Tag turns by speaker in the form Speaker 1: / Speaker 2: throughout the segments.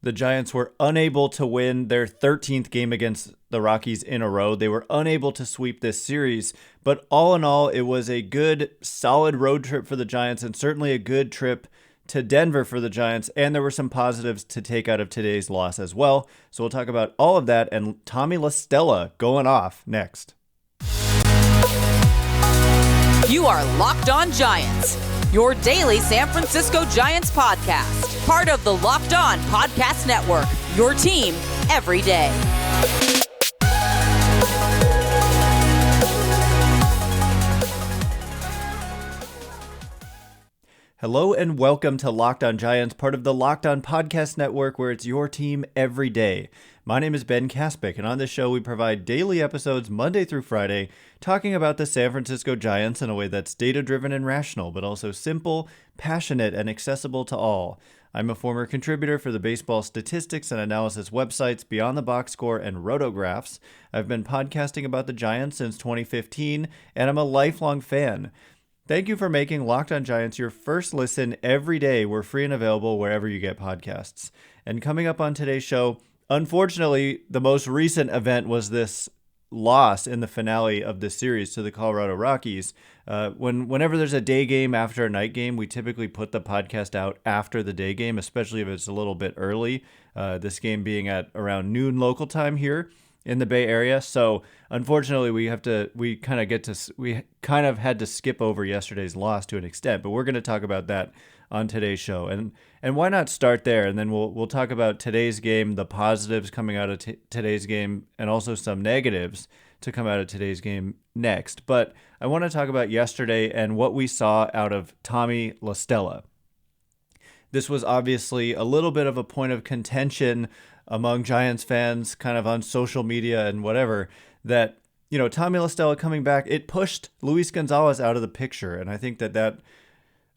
Speaker 1: The Giants were unable to win their 13th game against the Rockies in a row. They were unable to sweep this series, but all in all, it was a good, solid road trip for the Giants and certainly a good trip to Denver for the Giants, and there were some positives to take out of today's loss as well. So we'll talk about all of that and Tommy La Stella going off next.
Speaker 2: You are Locked On Giants, your daily San Francisco Giants podcast. Part of the Locked On Podcast Network, your team every day.
Speaker 1: Hello and welcome to Locked On Giants, part of the Locked On Podcast Network, where it's your team every day. My name is Ben Kaspick, and on this show we provide daily episodes Monday through Friday, talking about the San Francisco Giants in a way that's data-driven and rational, but also simple, passionate, and accessible to all. I'm a former contributor for the baseball statistics and analysis websites Beyond the Box Score and Rotographs. I've been podcasting about the Giants since 2015, and I'm a lifelong fan. Thank you for making Locked On Giants your first listen every day. We're free and available wherever you get podcasts. And coming up on today's show, unfortunately, the most recent event was this loss in the finale of the series to the Colorado Rockies. Whenever there's a day game after a night game, we typically put the podcast out after the day game, especially if it's a little bit early. This game being at around noon local time here in the Bay Area. So unfortunately, we kind of had to skip over yesterday's loss to an extent, but we're going to talk about that on today's show. And why not start there? And then we'll talk about today's game, the positives coming out of today's game, and also some negatives to come out of today's game next. But I want to talk about yesterday and what we saw out of Tommy La Stella. This was obviously a little bit of a point of contention among Giants fans, kind of on social media and whatever, that, Tommy La Stella coming back, it pushed Luis Gonzalez out of the picture. And I think that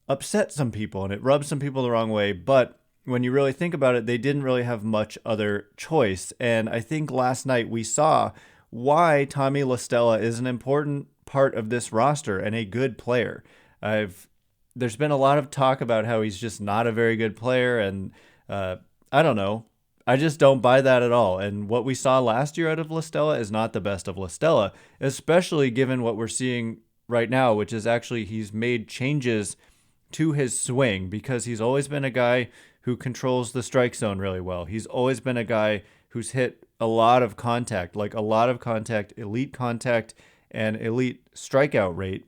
Speaker 1: upset some people and it rubbed some people the wrong way. But when you really think about it, they didn't really have much other choice. And I think last night we saw why Tommy La Stella is an important part of this roster and a good player. There's been a lot of talk about how he's just not a very good player. And I don't know. I just don't buy that at all. And what we saw last year out of La Stella is not the best of La Stella, especially given what we're seeing right now, which is actually he's made changes to his swing because he's always been a guy who controls the strike zone really well. He's always been a guy who's hit a lot of contact, elite contact, and elite strikeout rate.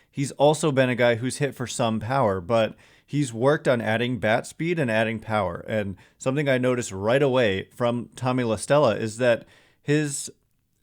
Speaker 1: He's also been a guy who's hit for some power, but he's worked on adding bat speed and adding power. And something I noticed right away from Tommy La Stella is that his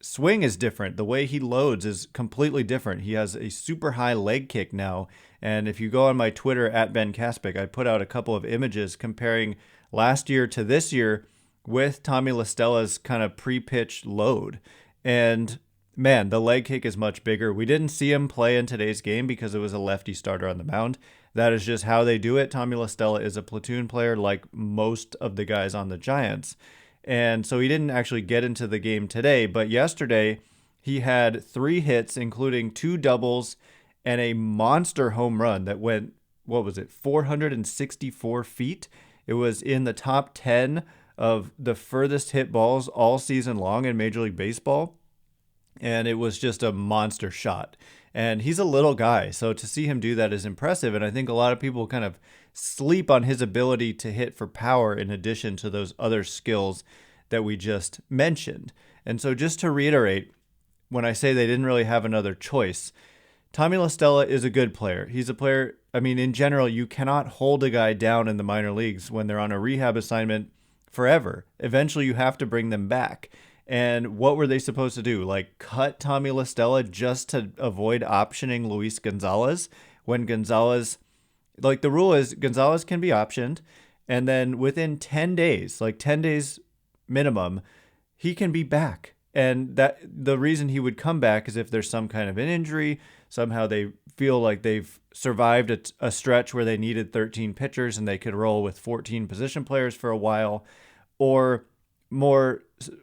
Speaker 1: swing is different. The way he loads is completely different. He has a super high leg kick now. And if you go on my Twitter at Ben Kaspick, I put out a couple of images comparing last year to this year with Tommy La Stella's kind of pre-pitch load. And man, the leg kick is much bigger. We didn't see him play in today's game because it was a lefty starter on the mound. That is just how they do it. Tommy La Stella is a platoon player like most of the guys on the Giants. And so he didn't actually get into the game today. But yesterday, he had 3 hits, including 2 doubles and a monster home run that went, 464 feet? It was in the top 10 of the furthest hit balls all season long in Major League Baseball. And it was just a monster shot. And he's a little guy, so to see him do that is impressive. And I think a lot of people kind of sleep on his ability to hit for power in addition to those other skills that we just mentioned. And so just to reiterate, when I say they didn't really have another choice, Tommy La Stella is a good player. He's a player, in general, you cannot hold a guy down in the minor leagues when they're on a rehab assignment forever. Eventually you have to bring them back. And what were they supposed to do? Cut Tommy La Stella just to avoid optioning Luis Gonzalez when Gonzalez, the rule is Gonzalez can be optioned. And then within 10 days, 10 days minimum, he can be back. And that the reason he would come back is if there's some kind of an injury, somehow they feel like they've survived a stretch where they needed 13 pitchers and they could roll with 14 position players for a while, or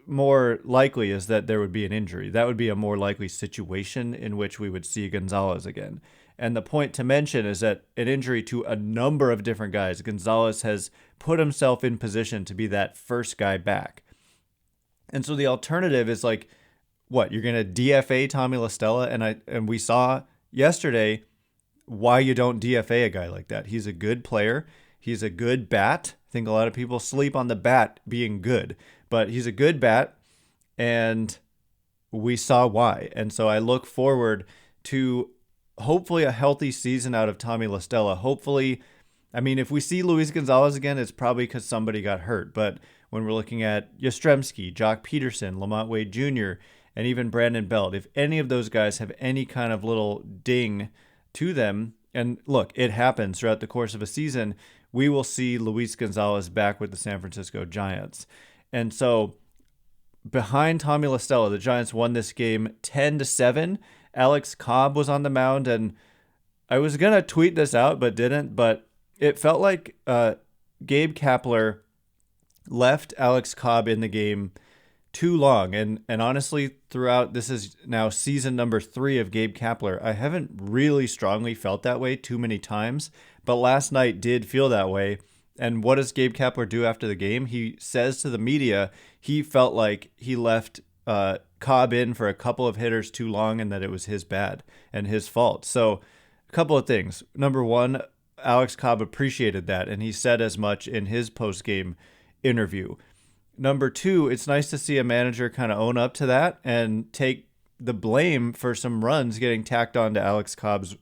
Speaker 1: more likely is that there would be an injury. That would be a more likely situation in which we would see Gonzalez again. And the point to mention is that an injury to a number of different guys, Gonzalez has put himself in position to be that first guy back. And so the alternative is like, what, you're going to DFA Tommy La Stella? And we saw yesterday why you don't DFA a guy like that. He's a good player. He's a good bat. I think a lot of people sleep on the bat being good, but he's a good bat, and we saw why. And so I look forward to hopefully a healthy season out of Tommy La Stella. Hopefully, I mean, if we see Luis Gonzalez again, it's probably because somebody got hurt. But when we're looking at Yastrzemski, Jock Peterson, Lamont Wade Jr., and even Brandon Belt, if any of those guys have any kind of little ding to them, and look, it happens throughout the course of a season, we will see Luis Gonzalez back with the San Francisco Giants. And so behind Tommy La Stella, the Giants won this game 10-7. Alex Cobb was on the mound, and I was going to tweet this out but didn't, but it felt like Gabe Kapler left Alex Cobb in the game too long. And honestly, throughout, this is now season number 3 of Gabe Kapler, I haven't really strongly felt that way too many times, but last night did feel that way. And what does Gabe Kapler do after the game? He says to the media he felt like he left Cobb in for a couple of hitters too long and that it was his bad and his fault. So a couple of things. Number one, Alex Cobb appreciated that, and he said as much in his post-game interview. Number two, it's nice to see a manager kind of own up to that and take the blame for some runs getting tacked on to Alex Cobb's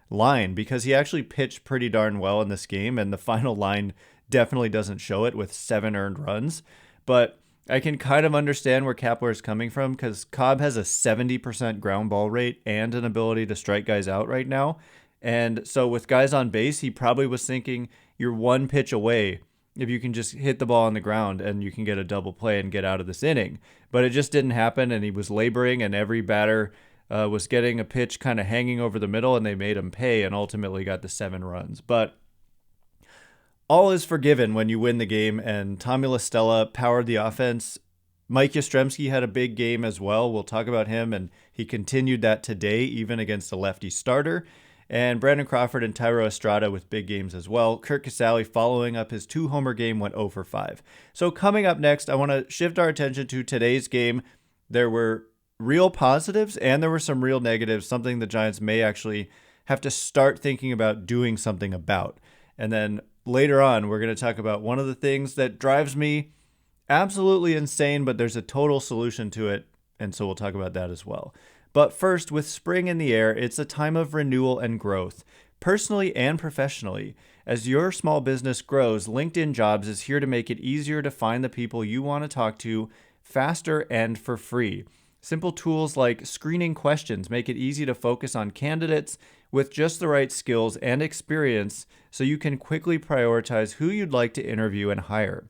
Speaker 1: line, because he actually pitched pretty darn well in this game, and the final line definitely doesn't show it with 7 earned runs. But I can kind of understand where Kapler is coming from, because Cobb has a 70% ground ball rate and an ability to strike guys out right now. And so with guys on base, he probably was thinking you're one pitch away if you can just hit the ball on the ground and you can get a double play and get out of this inning. But it just didn't happen, and he was laboring, and every batter was getting a pitch kind of hanging over the middle, and they made him pay and ultimately got the 7 runs. But all is forgiven when you win the game, and Tommy La Stella powered the offense. Mike Yastrzemski had a big game as well. We'll talk about him, and he continued that today, even against a lefty starter. And Brandon Crawford and Tyro Estrada with big games as well. Curt Casali, following up his 2-homer game, went 0 for 5. So coming up next, I want to shift our attention to today's game. There were real positives and there were some real negatives, something the Giants may actually have to start thinking about doing something about. And then later on, we're going to talk about one of the things that drives me absolutely insane, but there's a total solution to it. And so we'll talk about that as well. But first, with spring in the air, it's a time of renewal and growth, personally and professionally. As your small business grows, LinkedIn Jobs is here to make it easier to find the people you want to talk to faster and for free. Simple tools like screening questions make it easy to focus on candidates with just the right skills and experience so you can quickly prioritize who you'd like to interview and hire.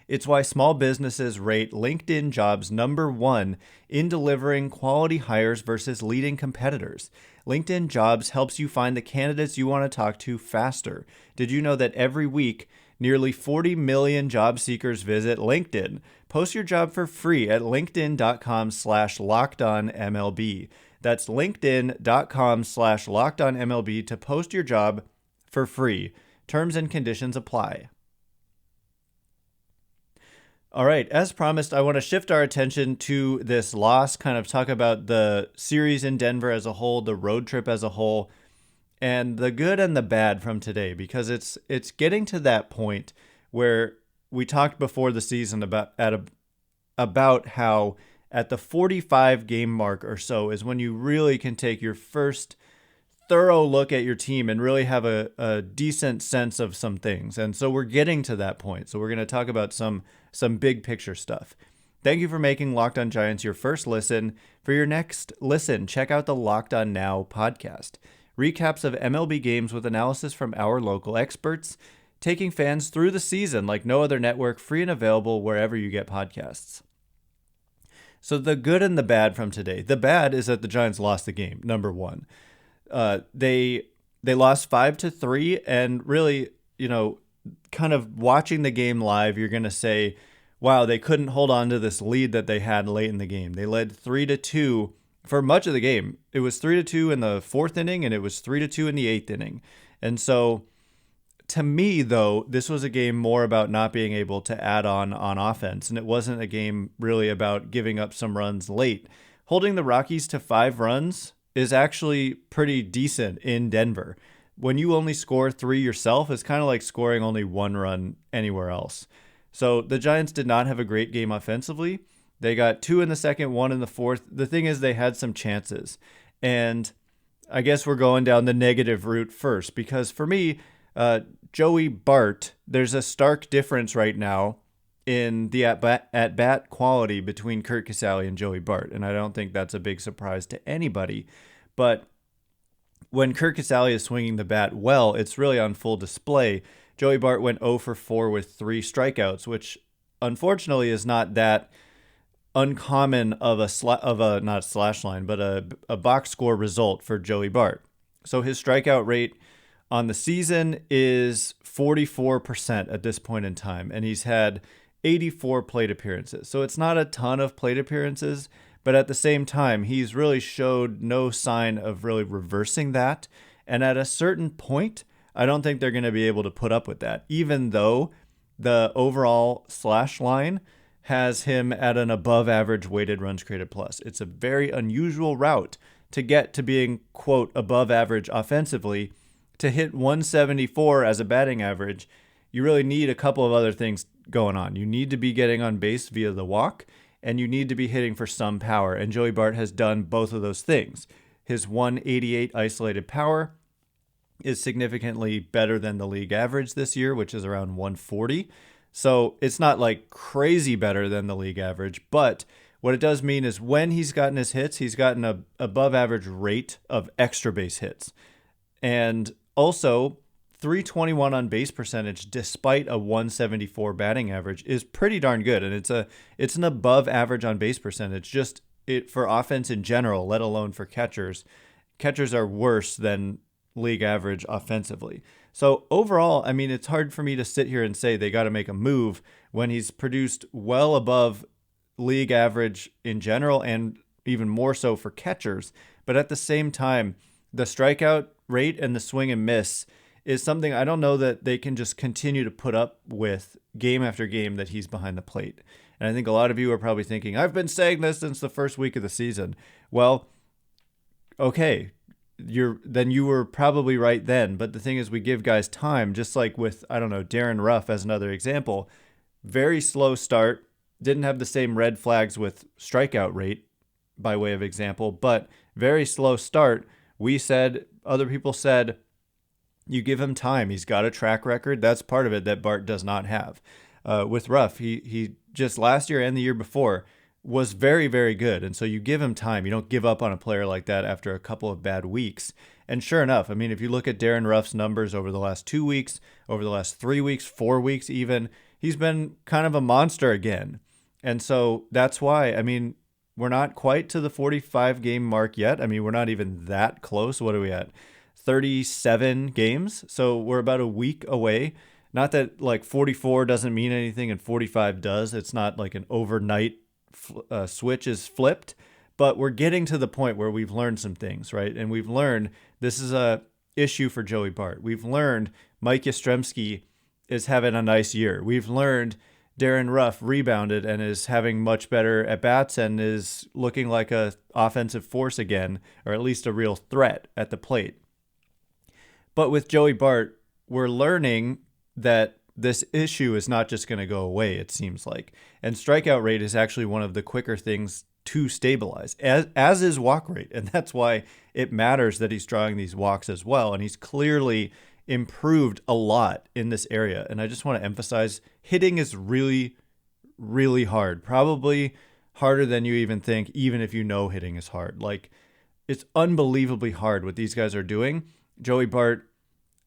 Speaker 1: It's why small businesses rate LinkedIn Jobs #1 in delivering quality hires versus leading competitors. LinkedIn Jobs helps you find the candidates you want to talk to faster. Did you know that every week, nearly 40 million job seekers visit LinkedIn? Post your job for free at linkedin.com/lockedonmlb. That's linkedin.com/lockedonmlb to post your job for free. Terms and conditions apply. All right, as promised, I want to shift our attention to this loss, kind of talk about the series in Denver as a whole, the road trip as a whole, and the good and the bad from today, because it's getting to that point where we talked before the season about how at the 45 game mark or so is when you really can take your first thorough look at your team and really have a decent sense of some things. And so we're getting to that point. So we're going to talk about some big picture stuff. Thank you for making Locked On Giants your first listen. For your next listen, check out the Locked On Now podcast. Recaps of MLB games with analysis from our local experts, taking fans through the season like no other network, free and available wherever you get podcasts. So the good and the bad from today. The bad is that the Giants lost the game, #1. They lost 5-3, and really, kind of watching the game live, you're going to say, wow, they couldn't hold on to this lead that they had late in the game. They led 3-2 for much of the game. It was 3-2 in the fourth inning, and it was 3-2 in the eighth inning. And so to me, though, this was a game more about not being able to add on offense, and it wasn't a game really about giving up some runs late. Holding the Rockies to 5 runs is actually pretty decent in Denver. When you only score 3 yourself, it's kind of like scoring only 1 run anywhere else. So the Giants did not have a great game offensively. They got 2 in the second, 1 in the fourth. The thing is, they had some chances. And I guess we're going down the negative route first, because for me, Joey Bart, there's a stark difference right now in the at-bat quality between Curt Casali and Joey Bart, and I don't think that's a big surprise to anybody. But when Curt Casali is swinging the bat well, it's really on full display. Joey Bart went 0 for 4 with 3 strikeouts, which unfortunately is not that uncommon of a not slash line, but a box score result for Joey Bart. So his strikeout rate on the season is 44% at this point in time, and he's had 84 plate appearances. So it's not a ton of plate appearances, but at the same time, he's really showed no sign of really reversing that. And at a certain point, I don't think they're going to be able to put up with that, even though the overall slash line has him at an above average weighted runs created plus. It's a very unusual route to get to being, quote, above average offensively. To hit 174 as a batting average, you really need a couple of other things going on. You need to be getting on base via the walk, and you need to be hitting for some power. And Joey Bart has done both of those things. His 188 isolated power is significantly better than the league average this year, which is around 140. So it's not like crazy better than the league average, but what it does mean is when he's gotten his hits, he's gotten a above average rate of extra base hits. And also, 321 on base percentage, despite a 174 batting average, is pretty darn good. And it's an above average on base percentage, just it for offense in general, let alone for catchers. Catchers are worse than league average offensively. So overall, I mean, it's hard for me to sit here and say they got to make a move when he's produced well above league average in general, and even more so for catchers. But at the same time, the strikeout rate and the swing and miss is something I don't know that they can just continue to put up with game after game that he's behind the plate. And I think a lot of you are probably thinking, I've been saying this since the first week of the season. Well, okay, you were probably right then. But the thing is, we give guys time, just like with, I don't know, Darin Ruf as another example. Very slow start, didn't have the same red flags with strikeout rate by way of example, but very slow start. We said, other people said, you give him time. He's got a track record. That's part of it that Bart does not have. With Ruf, he just last year and the year before was very, very good. And so you give him time. You don't give up on a player like that after a couple of bad weeks. And sure enough, I mean, if you look at Darin Ruff's numbers over the last 2 weeks, over the last 3 weeks, 4 weeks even, he's been kind of a monster again. And so that's why, I mean, we're not quite to the 45 game mark yet. I mean, we're not even that close. What are we at? 37 games. So we're about a week away. Not that like 44 doesn't mean anything and 45 does. It's not like an overnight switch is flipped, but we're getting to the point where we've learned some things, right? And we've learned this is a issue for Joey Bart. We've learned Mike Yastrzemski is having a nice year. We've learned Darin Ruf rebounded and is having much better at-bats and is looking like a offensive force again, or at least a real threat at the plate. But with Joey Bart, we're learning that this issue is not just going to go away, it seems like. And strikeout rate is actually one of the quicker things to stabilize, as is walk rate. And that's why it matters that he's drawing these walks as well. And he's clearly improved a lot in this area. And I just want to emphasize, hitting is really, really hard. Probably harder than you even think, even if you know hitting is hard. Like, it's unbelievably hard what these guys are doing. Joey Bart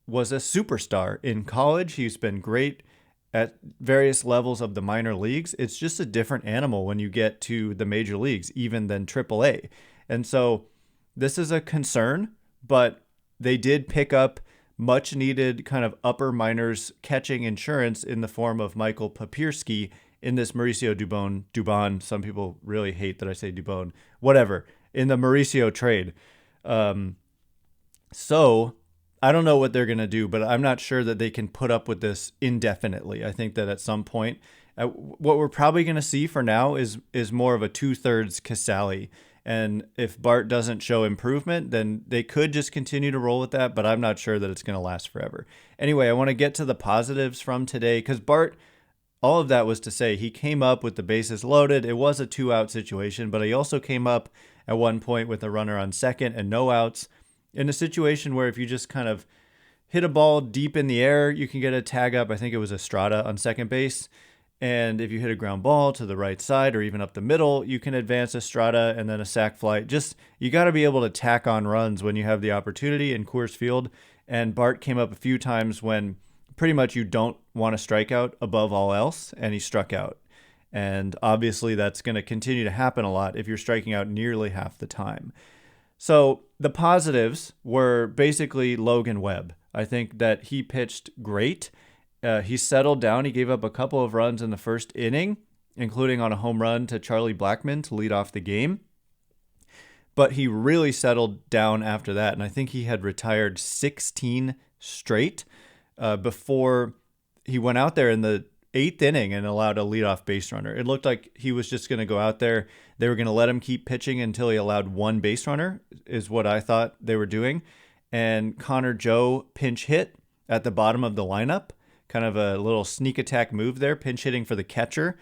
Speaker 1: was a superstar in college. He's been great at various levels of the minor leagues. It's just a different animal when you get to the major leagues, even than AAA. And so this is a concern, but they did pick up much needed kind of upper minors catching insurance in the form of Michael Papierski in this Mauricio Dubon. Some people really hate that I say Dubon. Whatever. in the Mauricio trade. So I don't know what they're going to do, but I'm not sure that they can put up with this indefinitely. I think that at some point, what we're probably going to see for now is more of a 2/3 Casali. And if Bart doesn't show improvement, then they could just continue to roll with that, but I'm not sure that it's going to last forever. Anyway, I want to get to the positives from today because Bart, all of that was to say he came up with the bases loaded. It was a 2-out situation, but he also came up at one point with a runner on second and no outs in a situation where if you just kind of hit a ball deep in the air, you can get a tag up. I think it was Estrada on second base. And if you hit a ground ball to the right side or even up the middle, you can advance Estrada and then a sac fly. Just, you got to be able to tack on runs when you have the opportunity in Coors Field. And Bart came up a few times when pretty much you don't want to strike out above all else, and he struck out. And obviously that's going to continue to happen a lot if you're striking out nearly half the time. So the positives were basically Logan Webb. I think that he pitched great. He settled down. He gave up a couple of runs in the first inning, including on a home run to Charlie Blackmon to lead off the game. But he really settled down after that, and I think he had retired 16 straight before he went out there in the 8th inning and allowed a leadoff base runner. It looked like he was just going to go out there. They were going to let him keep pitching until he allowed one base runner, is what I thought they were doing. And Connor Joe pinch hit at the bottom of the lineup. Kind of a little sneak attack move there, pinch hitting for the catcher.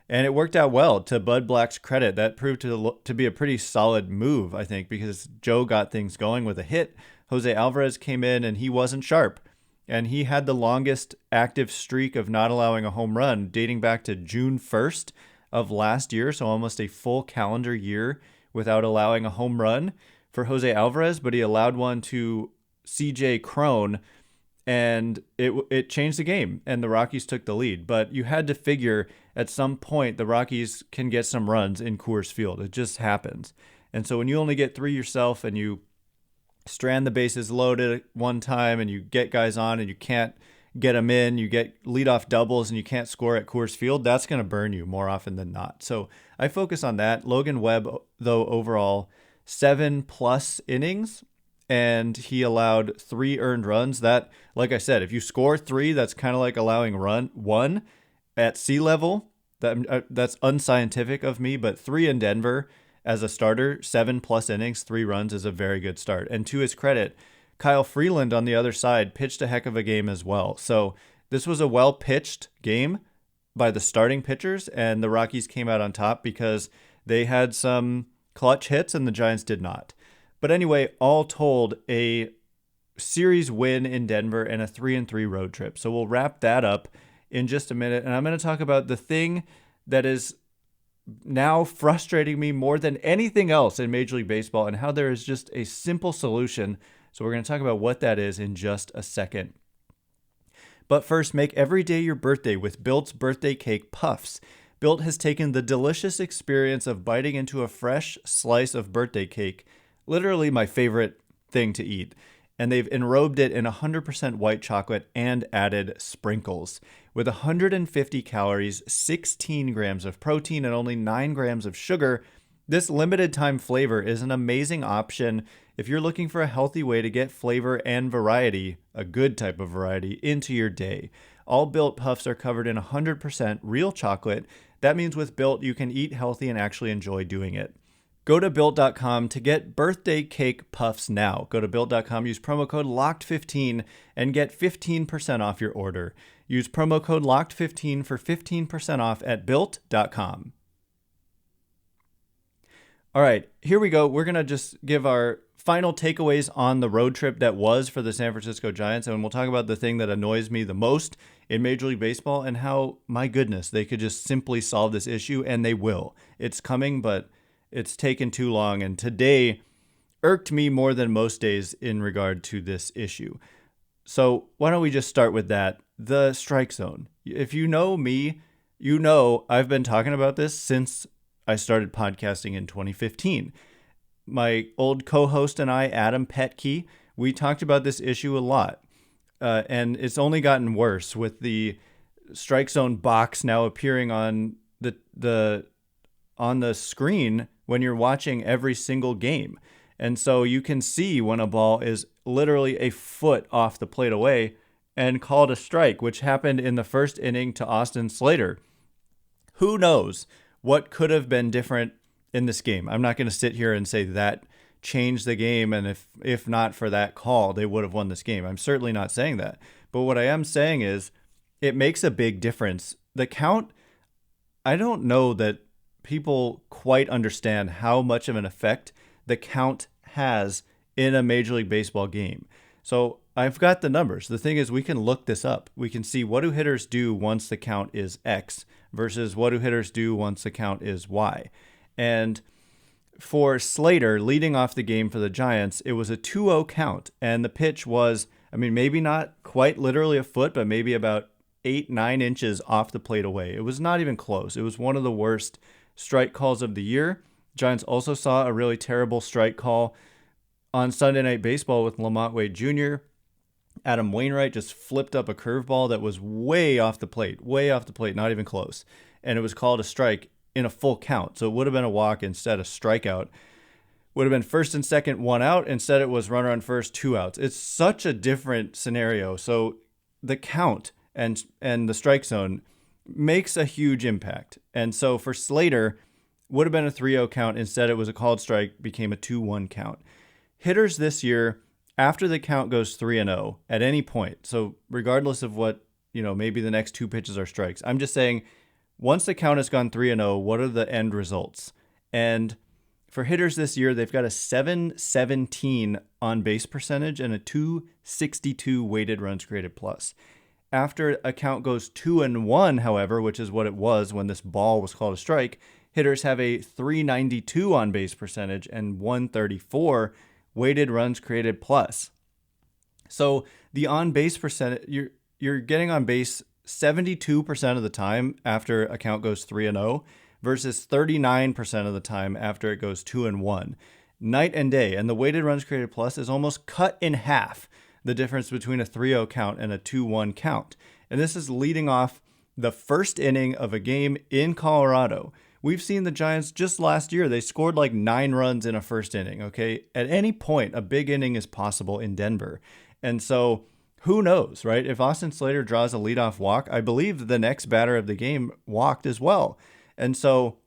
Speaker 1: And it worked out well. To Bud Black's credit, that proved to be a pretty solid move, I think, because Joe got things going with a hit. Jose Alvarez came in and he wasn't sharp. And he had the longest active streak of not allowing a home run dating back to June 1st of last year. So almost a full calendar year without allowing a home run for Jose Alvarez. But he allowed one to CJ Cron, and it changed the game, and the Rockies took the lead. But you had to figure at some point the Rockies can get some runs in Coors Field. It just happens. And so when you only get 3 yourself and you strand the bases loaded one time and you get guys on and you can't get them in, you get leadoff doubles and you can't score at Coors Field, that's going to burn you more often than not. So I focus on that. Logan Webb, though, overall 7+ innings, and he allowed 3 earned runs. That, like I said, if you score 3, that's kind of like allowing one at sea level. That's unscientific of me, but 3 in Denver as a starter, 7+ innings, 3 runs is a very good start. And to his credit, Kyle Freeland on the other side pitched a heck of a game as well. So this was a well-pitched game by the starting pitchers, and the Rockies came out on top because they had some clutch hits and the Giants did not. But anyway, all told, a series win in Denver and a 3-3 road trip. So we'll wrap that up in just a minute. And I'm going to talk about the thing that is now frustrating me more than anything else in Major League Baseball and how there is just a simple solution. So we're going to talk about what that is in just a second. But first, make every day your birthday with Built's birthday cake puffs. Built has taken the delicious experience of biting into a fresh slice of birthday cake, literally my favorite thing to eat, and they've enrobed it in 100% white chocolate and added sprinkles. With 150 calories, 16 grams of protein, and only 9 grams of sugar, this limited time flavor is an amazing option if you're looking for a healthy way to get flavor and variety, a good type of variety, into your day. All Built Puffs are covered in 100% real chocolate. That means with Built, you can eat healthy and actually enjoy doing it. Go to Built.com to get birthday cake puffs now. Go to Built.com, use promo code LOCKED15 and get 15% off your order. Use promo code LOCKED15 for 15% off at Built.com. All right, here we go. We're going to just give our final takeaways on the road trip that was for the San Francisco Giants, and we'll talk about the thing that annoys me the most in Major League Baseball and how, my goodness, they could just simply solve this issue, and they will. It's coming, but it's taken too long, and today irked me more than most days in regard to this issue. So why don't we just start with that, the strike zone. If you know me, you know I've been talking about this since I started podcasting in 2015. My old co-host and I, Adam Petke, we talked about this issue a lot, and it's only gotten worse with the strike zone box now appearing on the screen when you're watching every single game. And so you can see when a ball is literally a foot off the plate away and called a strike, which happened in the first inning to Austin Slater. Who knows what could have been different in this game? I'm not going to sit here and say that changed the game, and if not for that call, they would have won this game. I'm certainly not saying that. But what I am saying is it makes a big difference. The count, I don't know that people quite understand how much of an effect the count has in a Major League Baseball game. So I've got the numbers. The thing is, we can look this up. We can see what do hitters do once the count is X versus what do hitters do once the count is Y. And for Slater, leading off the game for the Giants, it was a 2-0 count. And the pitch was, maybe not quite literally a foot, but maybe about 8-9 inches off the plate away. It was not even close. It was one of the worst strike calls of the year. Giants also saw a really terrible strike call on Sunday Night Baseball with Lamont Wade Jr. Adam Wainwright just flipped up a curveball that was way off the plate, not even close. And it was called a strike in a full count. So it would have been a walk instead of strikeout. Would have been first and second, 1 out. Instead, it was runner on first, 2 outs. It's such a different scenario. So the count and the strike zone makes a huge impact. And so for Slater, would have been a 3-0 count. Instead, it was a called strike, became a 2-1 count. Hitters this year, after the count goes 3-0 at any point, so regardless of what, maybe the next 2 pitches are strikes, I'm just saying once the count has gone 3-0, what are the end results? And for hitters this year, they've got a 717 on base percentage and a 262 weighted runs created plus. After a count goes 2-1, however, which is what it was when this ball was called a strike, hitters have a 392 on base percentage and 134 weighted runs created plus. So the on base percentage, you're getting on base 72% of the time after a count goes 3-0 versus 39% of the time after it goes 2-1. Night and day. And the weighted runs created plus is almost cut in half, the difference between a 3-0 count and a 2-1 count. And this is leading off the first inning of a game in Colorado. We've seen the Giants just last year. They scored like 9 runs in a first inning, okay? At any point, a big inning is possible in Denver. And so who knows, right? If Austin Slater draws a leadoff walk, I believe the next batter of the game walked as well. And so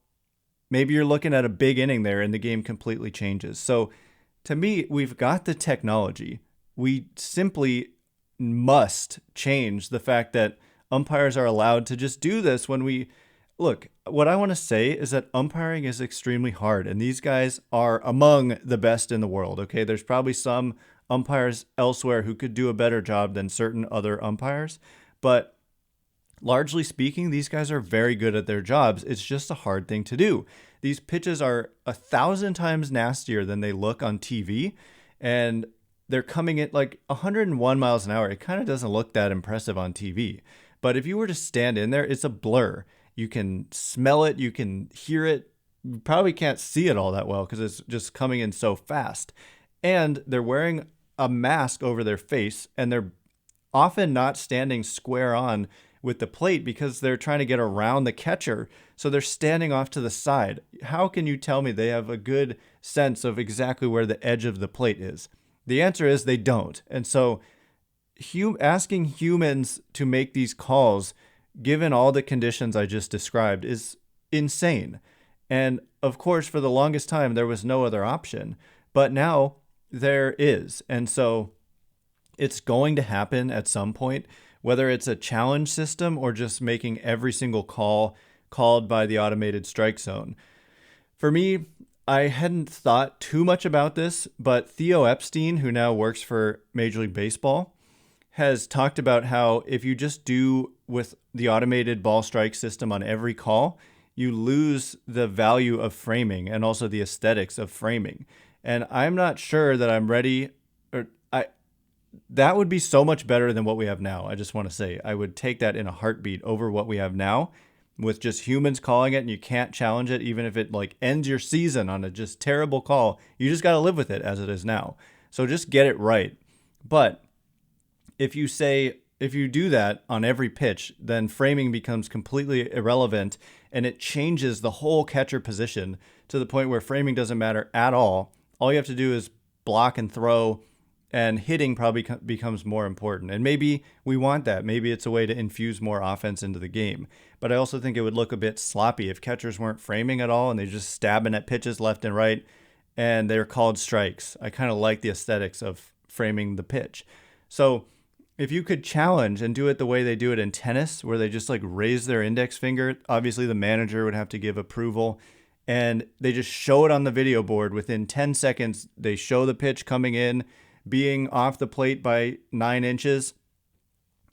Speaker 1: maybe you're looking at a big inning there and the game completely changes. So to me, we've got the technology. We simply must change the fact that umpires are allowed to just do this when we look. What I want to say is that umpiring is extremely hard, and these guys are among the best in the world. Okay, there's probably some umpires elsewhere who could do a better job than certain other umpires, but largely speaking, these guys are very good at their jobs. It's just a hard thing to do. These pitches are 1,000 times nastier than they look on TV, and they're coming at like 101 miles an hour. It kind of doesn't look that impressive on TV. But if you were to stand in there, it's a blur. You can smell it. You can hear it. You probably can't see it all that well because it's just coming in so fast. And they're wearing a mask over their face, and they're often not standing square on with the plate because they're trying to get around the catcher. So they're standing off to the side. How can you tell me they have a good sense of exactly where the edge of the plate is? The answer is they don't. And so asking humans to make these calls, given all the conditions I just described, is insane. And of course, for the longest time, there was no other option. But now there is. And so it's going to happen at some point, whether it's a challenge system or just making every single call called by the automated strike zone. For me, I hadn't thought too much about this, but Theo Epstein, who now works for Major League Baseball, has talked about how if you just do with the automated ball strike system on every call, you lose the value of framing and also the aesthetics of framing. And I'm not sure that I'm ready. That would be so much better than what we have now. I just want to say I would take that in a heartbeat over what we have now with just humans calling it, and you can't challenge it even if it like ends your season on a just terrible call. You just got to live with it as it is now. So just get it right. But if you say if you do that on every pitch, then framing becomes completely irrelevant, and it changes the whole catcher position to the point where framing doesn't matter at all. All you have to do is block and throw, and hitting probably becomes more important. And maybe we want that. Maybe it's a way to infuse more offense into the game. But I also think it would look a bit sloppy if catchers weren't framing at all and they're just stabbing at pitches left and right and they're called strikes. I kind of like the aesthetics of framing the pitch. So if you could challenge and do it the way they do it in tennis, where they just like raise their index finger, obviously the manager would have to give approval, and they just show it on the video board within 10 seconds. They show the pitch coming in, being off the plate by 9 inches,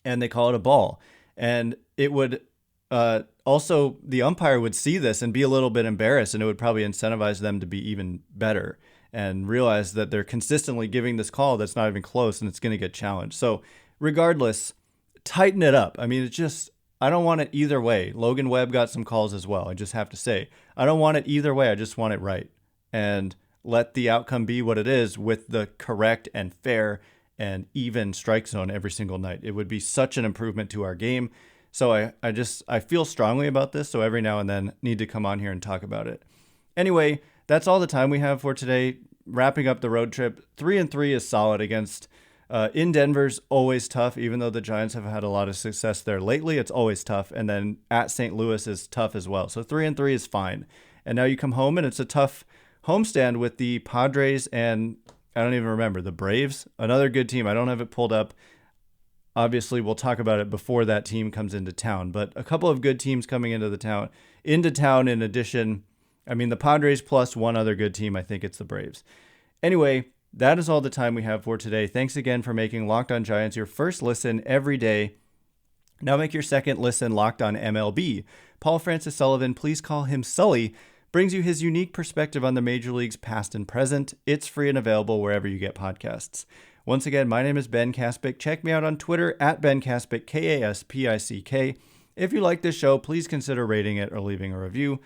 Speaker 1: and they call it a ball. And it would also, the umpire would see this and be a little bit embarrassed, and it would probably incentivize them to be even better and realize that they're consistently giving this call that's not even close and it's going to get challenged. So regardless, tighten it up. I mean, it's just, I don't want it either way. Logan Webb got some calls as well. I just have to say, I don't want it either way. I just want it right. And let the outcome be what it is with the correct and fair and even strike zone every single night. It would be such an improvement to our game. So I feel strongly about this. So every now and then need to come on here and talk about it. Anyway, that's all the time we have for today. Wrapping up the road trip, 3-3 is solid against in Denver's always tough, even though the Giants have had a lot of success there lately. It's always tough. And then at St. Louis is tough as well. So 3-3 is fine. And now you come home and it's a tough homestand with the Padres and I don't even remember, the Braves, another good team. I don't have it pulled up. Obviously, we'll talk about it before that team comes into town, but a couple of good teams coming into town in addition. I mean, the Padres plus one other good team. I think it's the Braves. Anyway, that is all the time we have for today. Thanks again for making Locked On Giants your first listen every day. Now make your second listen Locked On MLB. Paul Francis Sullivan, please call him Sully, brings you his unique perspective on the major leagues past and present. It's free and available wherever you get podcasts. Once again, my name is Ben Kaspick. Check me out on Twitter at Ben Kaspick, Kaspick. If you like this show, please consider rating it or leaving a review.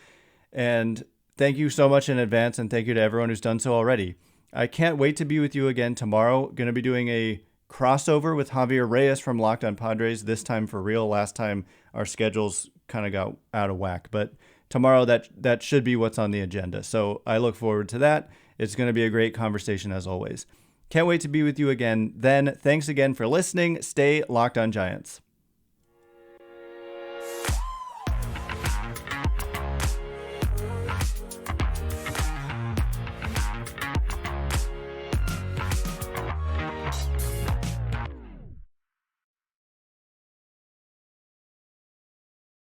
Speaker 1: And thank you so much in advance, and thank you to everyone who's done so already. I can't wait to be with you again tomorrow. Going to be doing a crossover with Javier Reyes from Locked On Padres, this time for real. Last time our schedules kind of got out of whack, but tomorrow that should be what's on the agenda. So I look forward to that. It's going to be a great conversation as always. Can't wait to be with you again then. Thanks again for listening. Stay Locked On Giants.